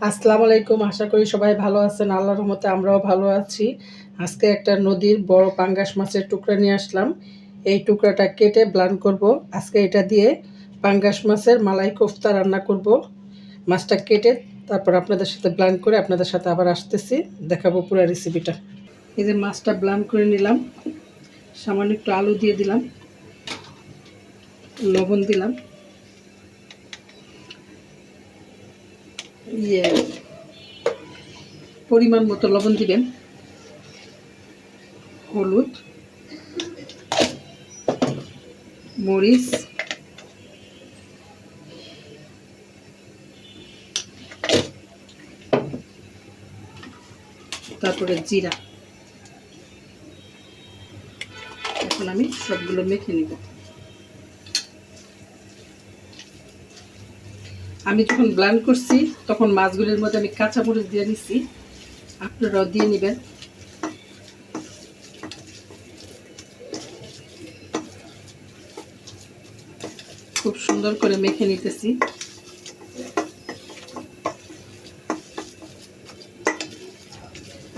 আসসালামু আলাইকুম। আশা করি সবাই ভালো আছেন। আল্লাহর রহমতে আমরাও ভালো আছি। আজকে একটা নদীর বড় পাঙ্গাস মাছের টুকরা নিয়ে আসলাম। এই টুকরাটা কেটে ব্লান করব। আজকে এটা দিয়ে পাঙ্গাস মাছের মালাই কোফতা রান্না করব। মাছটা কেটে তারপর আপনাদের সাথে ব্লান করে আপনাদের সাথে আবার আসতেছি, দেখাবো পুরো রেসিপিটা। এই যে মাছটা ব্লান করে নিলাম, সামান্য একটু আলু দিয়ে দিলাম, লবণ দিলাম, পরিমাণ মতো লবণ দিবেন, হলুদ, মরিচ, তারপরে জিরা। এখন আমি সবগুলো মেখে নিব। আমি যখন ব্লান্ড করছি তখন মাছগুলির মধ্যে আমি কাঁচামরিচ দিয়ে দিচ্ছি, আপনারাও দিয়ে নেবেন। খুব সুন্দর করে মেখে নিতেছি।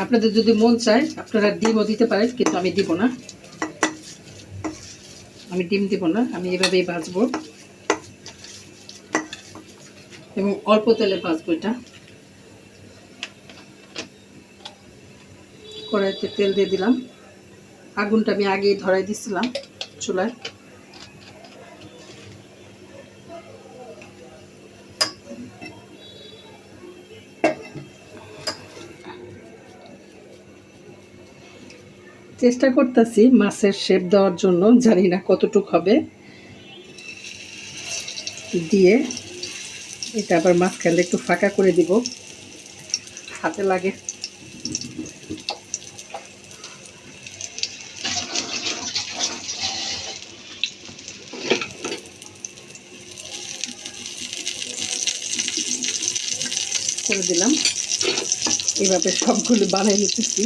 আপনাদের যদি মন চায় আপনারা ডিমও দিতে পারেন, কিন্তু আমি দিব না, আমি ডিম দিব না। আমি এভাবেই ভাজবো এবং অল্প তেলে ভাজবো। এটা কড়াইতে তেল দিয়ে দিলাম। আগুনটা আমি আগেই ধরাই দিছিলাম চুলায়। চেষ্টা করতেছি মাছের শেপ দেওয়ার জন্য, জানি না কতটুকু হবে। দিয়ে এটা আবার মাঝখানে একটু ফাঁকা করে দিব, হাতে লাগে। করে দিলাম। এভাবে সবগুলো বানিয়ে নিতেছি।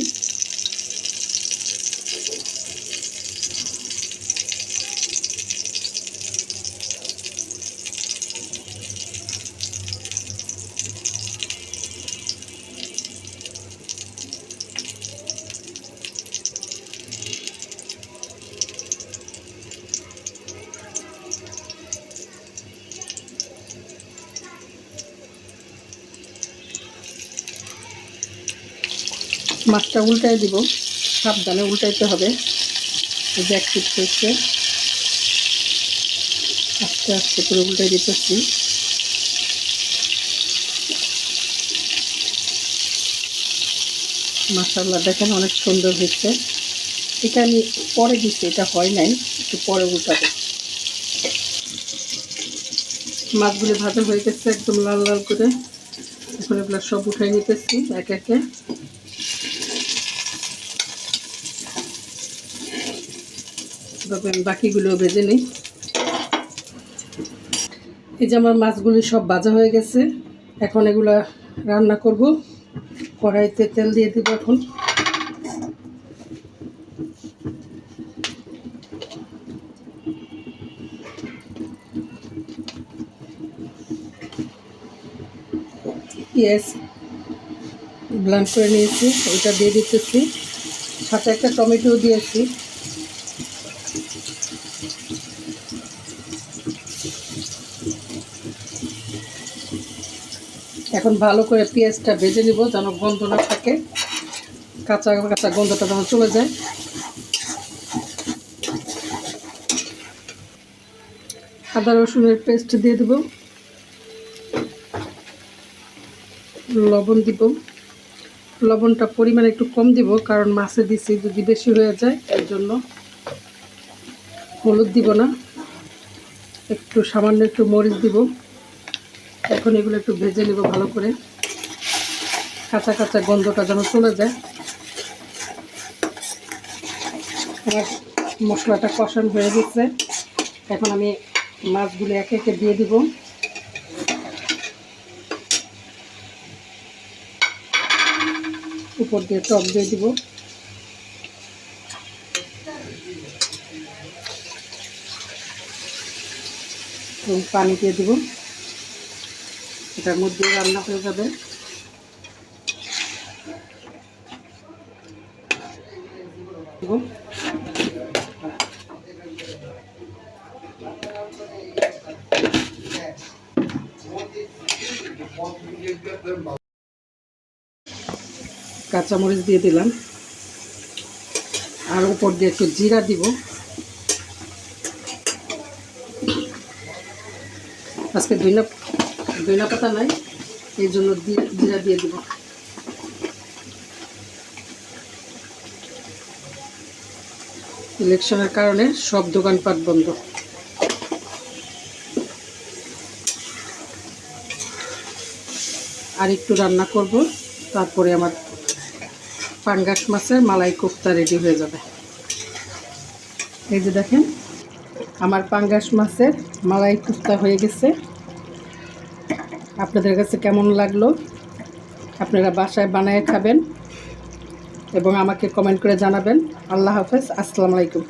মাছটা উল্টাই দিব, সাবধানে উল্টাইতে হবে। যে এক পিঠ হচ্ছে, আস্তে আস্তে করে উল্টাই দিতেছি। মাশাআল্লাহ, দেখেন অনেক সুন্দর হচ্ছে। এটা আমি পরে দিচ্ছি, এটা হয় নাই, একটু পরে উল্টাবো। মাছগুলি ভাজা হয়ে গেছে একদম লাল লাল করে। এখন এগুলো সব উঠাই নিতেছি এক একে। তবে আমি বাকিগুলো ভেজে নিই। এই যে আমার মাছগুলি সব ভাজা হয়ে গেছে। এখন এগুলা রান্না করব। কড়াইতে তেল দিয়ে দেব। এখন পেঁয়াজ ব্লেন্ড করে নিয়েছি, ওইটা দিয়ে দিতেছি। সাথে একটা টমেটো দিয়েছি। এখন ভালো করে পেঁয়াজটা ভেজে নিব, যেন গন্ধ না থাকে, কাঁচা কাঁচা গন্ধটা যেন চলে যায়। আদা রসুনের পেস্ট দিয়ে দেব, লবণ দিব। লবণটা পরিমাণ একটু কম দিব, কারণ মাছে দিছি, যদি বেশি হয়ে যায় এর জন্য। হলুদ দিব না, একটু সামান্য একটু মরিচ দিব। এখন এগুলো একটু ভেজে নেব ভালো করে, কাঁচা কাঁচা গন্ধটা যেন চলে যায়। আমার মশলাটা কষানো হয়ে গেছে। এখন আমি মাছগুলো একে একে দিয়ে দিব। উপর দিয়ে টক দিয়ে দিব। এবং পানি দিয়ে দিব। এটার মধ্যে রান্না হয়ে যাবে। কাঁচামরিচ দিয়ে দিলাম, আর উপর দিয়ে একটু জিরা দিব। আজকে ধনিয়া পাতা নাই, এই জন্য জিরা দিয়ে দিব। ইলেকশনের কারণে সব দোকানপাট বন্ধ। আর একটু রান্না করব, তারপরে আমার পাঙ্গাস মাছের মালাই কোফতা রেডি হয়ে যাবে। এই যে দেখেন, আমার পাঙ্গাস মাছের মালাই কোফতা হয়ে গেছে। আপনাদের কাছে কেমন লাগলো? আপনারা বাসায় বানায় খাবেন এবং আমাকে কমেন্ট করে জানাবেন। আল্লাহ হাফেজ, আসসালামু আলাইকুম।